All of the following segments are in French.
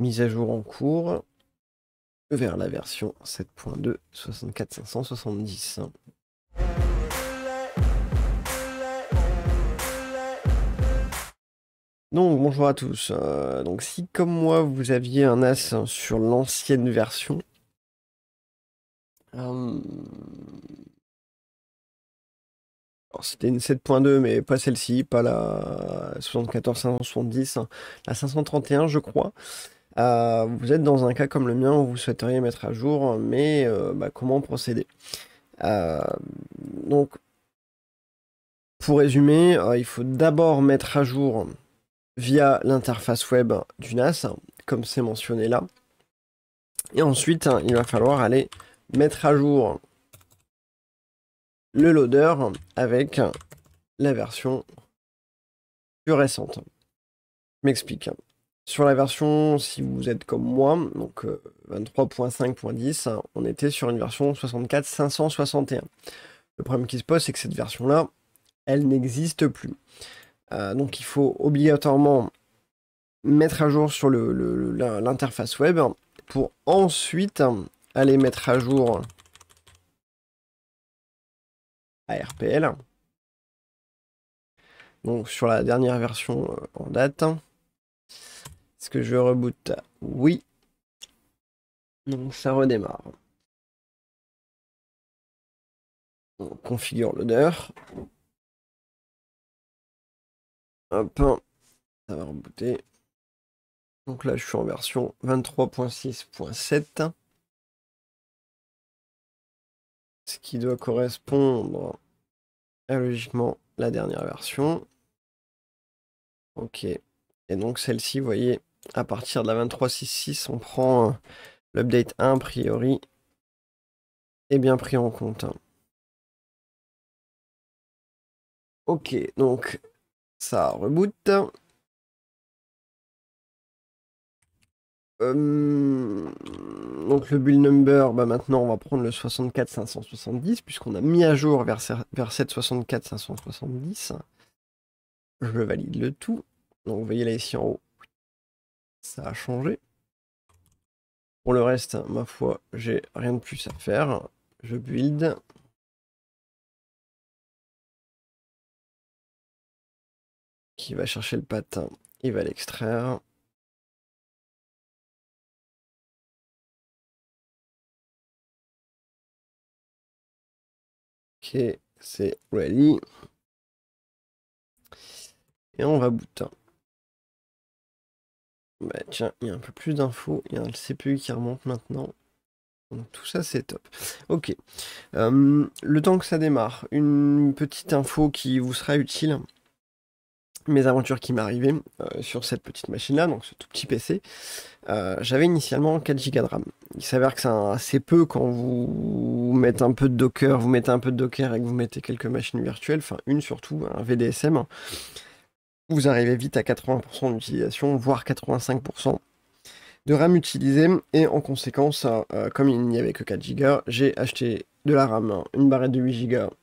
mise à jour en cours vers la version 7.2 64570. Donc bonjour à tous. Donc si comme moi vous aviez un as sur l'ancienne version, alors, c'était une 7.2 mais pas celle-ci, pas la 74 570, la 531 je crois. Vous êtes dans un cas comme le mien où vous souhaiteriez mettre à jour, mais comment procéder? Euh, donc pour résumer, il faut d'abord mettre à jour via l'interface web du NAS, comme c'est mentionné là. Et ensuite, il va falloir aller mettre à jour le loader avec la version plus récente. Je m'explique. Sur la version, si vous êtes comme moi, donc 23.5.10, on était sur une version 64 561. Le problème qui se pose, c'est que cette version-là, elle n'existe plus. Donc il faut obligatoirement mettre à jour sur l'interface web pour ensuite aller mettre à jour ARPL. Donc sur la dernière version en date. Est-ce que je reboot? Oui. Donc ça redémarre. On configure loader. Hop. Ça va rebooter. Donc là je suis en version 23.6.7. Ce qui doit correspondre à logiquement la dernière version. Ok. Et donc celle-ci, vous voyez, à partir de la 23.6.6, on prend l'update 1 a priori est bien pris en compte. Ok, donc ça reboot. Donc le build number, maintenant on va prendre le 64 570 puisqu'on a mis à jour vers 764 570. Je valide le tout. Donc vous voyez là ici en haut, ça a changé. Pour le reste, ma foi, j'ai rien de plus à faire. Je build. Qui va chercher le patin, il va l'extraire. Ok, c'est ready. Et on va boot. Bah tiens, il y a un peu plus d'infos. Il y a un CPU qui remonte maintenant. Donc tout ça c'est top. Ok. Le temps que ça démarre, une petite info qui vous sera utile. Mes aventures qui m'arrivaient sur cette petite machine-là, donc ce tout petit PC. J'avais initialement 4 Go de RAM. Il s'avère que c'est assez peu quand vous mettez un peu de Docker, vous mettez un peu de Docker et que vous mettez quelques machines virtuelles, enfin une surtout, un VDSM. Vous arrivez vite à 80% d'utilisation, voire 85% de RAM utilisée. Et en conséquence, comme il n'y avait que 4 Go, j'ai acheté de la RAM, une barrette de 8 Go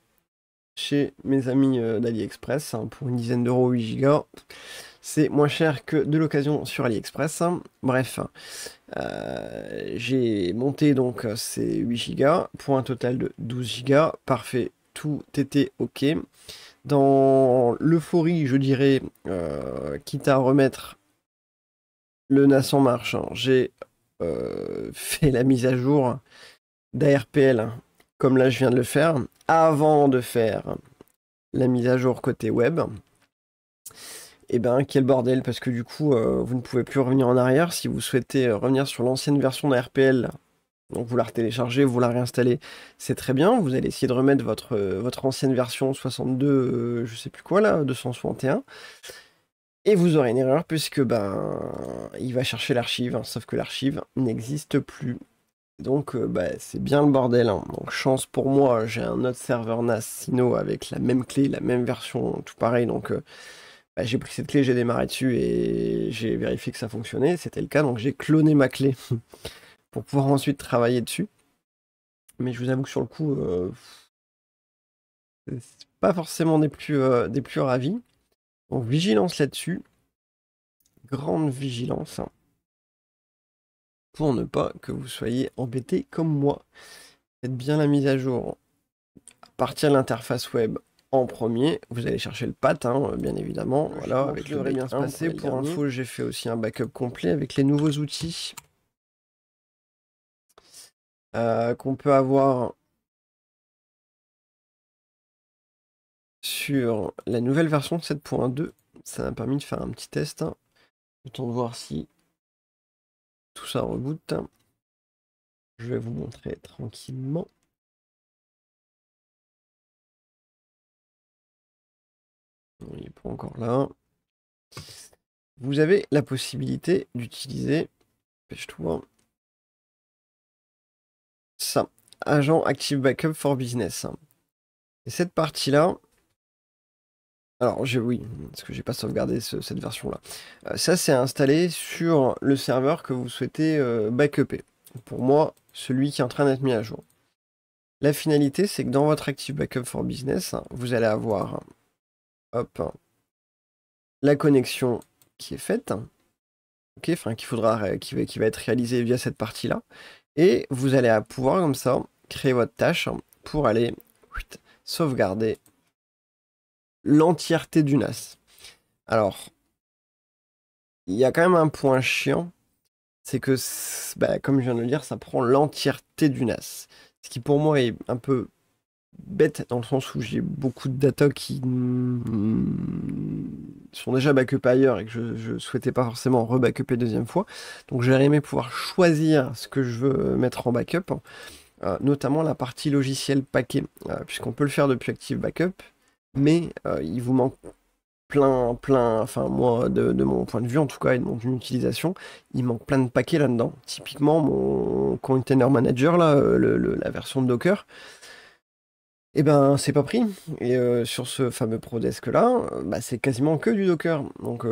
chez mes amis d'AliExpress pour une dizaine d'euros 8 Go. C'est moins cher que de l'occasion sur AliExpress. Bref, j'ai monté donc ces 8 Go pour un total de 12 Go. Parfait, tout était OK. Dans l'euphorie, je dirais, quitte à remettre le NAS en marche, j'ai fait la mise à jour d'ARPL, comme là je viens de le faire, avant de faire la mise à jour côté web. Et ben quel bordel, parce que du coup, vous ne pouvez plus revenir en arrière. Si vous souhaitez revenir sur l'ancienne version d'ARPL, donc vous la retéléchargez, vous la réinstallez, c'est très bien. Vous allez essayer de remettre votre ancienne version 62, je sais plus quoi là, 261. Et vous aurez une erreur puisque il va chercher l'archive, sauf que l'archive n'existe plus. Donc c'est bien le bordel. Donc chance pour moi, j'ai un autre serveur NAS Sino avec la même clé, la même version, tout pareil. Donc j'ai pris cette clé, j'ai démarré dessus et j'ai vérifié que ça fonctionnait. C'était le cas, donc j'ai cloné ma clé pour pouvoir ensuite travailler dessus. Mais je vous avoue que sur le coup, c'est pas forcément des plus ravis. Donc vigilance là-dessus. Grande vigilance. pour ne pas que vous soyez embêtés comme moi. Faites bien la mise à jour. À partir de l'interface web en premier, vous allez chercher le path, hein, bien évidemment. Voilà, avec le devrait bien se passer. Pour info, j'ai fait aussi un backup complet avec les nouveaux outils qu'on peut avoir sur la nouvelle version 7.2. Ça m'a permis de faire un petit test. Le temps de voir si tout ça reboot. Je vais vous montrer tranquillement. Non, il n'est pas encore là. Vous avez la possibilité d'utiliser, pêche-toi, ça, Agent Active Backup for Business. Et cette partie-là, alors oui, parce que j'ai pas sauvegardé cette version-là. Ça, c'est installé sur le serveur que vous souhaitez backuper. Pour moi, celui qui est en train d'être mis à jour. La finalité, c'est que dans votre Active Backup for Business, vous allez avoir, hop, la connexion qui est faite, ok, enfin qui va être réalisée via cette partie-là, et vous allez pouvoir comme ça créer votre tâche pour aller sauvegarder l'entièreté du NAS. Alors, il y a quand même un point chiant, c'est que, comme je viens de le dire, ça prend l'entièreté du NAS. Ce qui pour moi est un peu bête dans le sens où j'ai beaucoup de data qui sont déjà backup ailleurs et que je souhaitais pas forcément rebackuper deuxième fois. Donc j'aurais aimé pouvoir choisir ce que je veux mettre en backup, notamment la partie logiciel paquet, puisqu'on peut le faire depuis Active Backup, mais il vous manque plein, enfin moi de mon point de vue en tout cas et de mon utilisation, il manque plein de paquets là-dedans. Typiquement mon container manager là, la version de Docker, et ben c'est pas pris. Et sur ce fameux ProDesk là, c'est quasiment que du Docker. Donc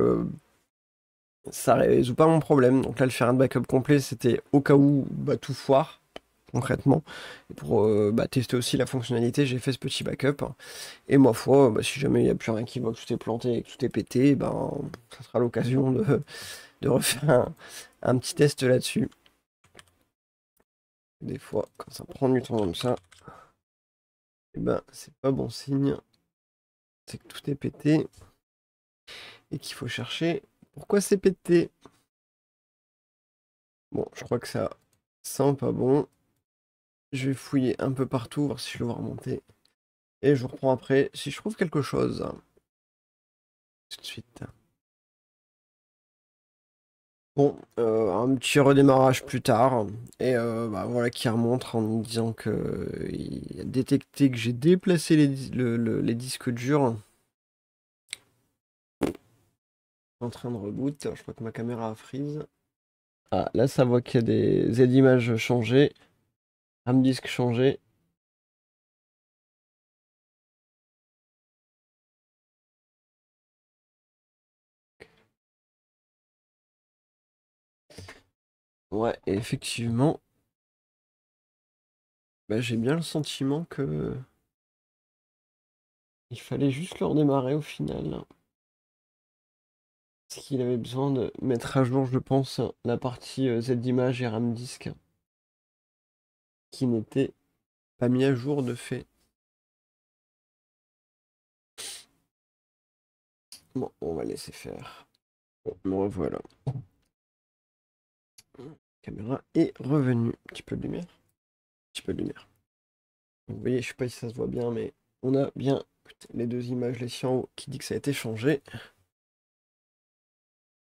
ça résout pas mon problème. Donc là le faire un backup complet c'était au cas où tout foire concrètement. Et pour tester aussi la fonctionnalité, j'ai fait ce petit backup. Et ma foi, si jamais il n'y a plus rien qui va, que tout est planté et que tout est pété, ça sera l'occasion de refaire un petit test là-dessus. Des fois, quand ça prend du temps comme ça, c'est pas bon signe. C'est que tout est pété. Et qu'il faut chercher pourquoi c'est pété. Bon, je crois que ça sent pas bon. Je vais fouiller un peu partout, voir si je le vois remonter. Et je vous reprends après si je trouve quelque chose. Tout de suite. Bon, un petit redémarrage plus tard, et voilà qui remonte en me disant que il a détecté que j'ai déplacé les disques durs. En train de reboot, je crois que ma caméra a freeze. Ah, là ça voit qu'il y a des Z-images changées, RAM disque changé. Ouais, et effectivement, j'ai bien le sentiment que il fallait juste le redémarrer au final. Parce qu'il avait besoin de mettre à jour, je pense, la partie Z-image et RAM disque qui n'était pas mis à jour de fait. Bon, on va laisser faire. Bon, me revoilà. La caméra est revenue. Un petit peu de lumière. Un petit peu de lumière. Vous voyez, je sais pas si ça se voit bien, mais on a bien les deux images, les en haut, qui dit que ça a été changé.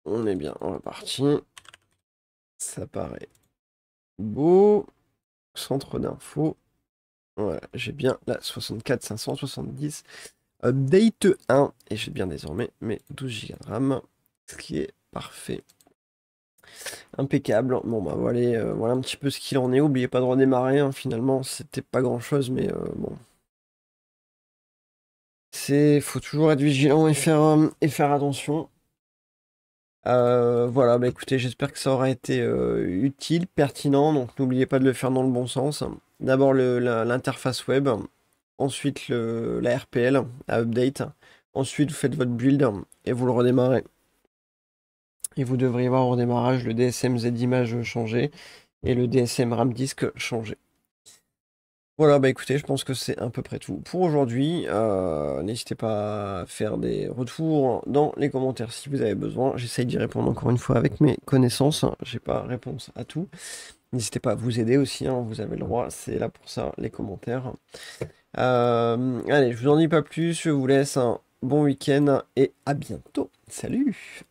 On est bien, on est parti. Ça paraît beau. Centre d'info. Voilà, j'ai bien la 64 570 update 1 et j'ai bien désormais mes 12 Go de RAM, ce qui est parfait. Impeccable. Bon voilà un petit peu ce qu'il en est. Oubliez pas de redémarrer, hein. Finalement, c'était pas grand chose, mais bon. Faut toujours être vigilant et faire attention. Voilà, écoutez, j'espère que ça aura été utile, pertinent. Donc n'oubliez pas de le faire dans le bon sens. D'abord l'interface web, ensuite la RPL à update. Ensuite, vous faites votre build et vous le redémarrez. Et vous devriez voir au démarrage le DSM Z image changer et le DSM RAM disk changer. Voilà, bah écoutez, je pense que c'est à peu près tout pour aujourd'hui. N'hésitez pas à faire des retours dans les commentaires si vous avez besoin. J'essaye d'y répondre encore une fois avec mes connaissances. J'ai pas réponse à tout. N'hésitez pas à vous aider aussi, hein, vous avez le droit, c'est là pour ça, les commentaires. Allez, je vous en dis pas plus, je vous laisse un bon week-end et à bientôt. Salut!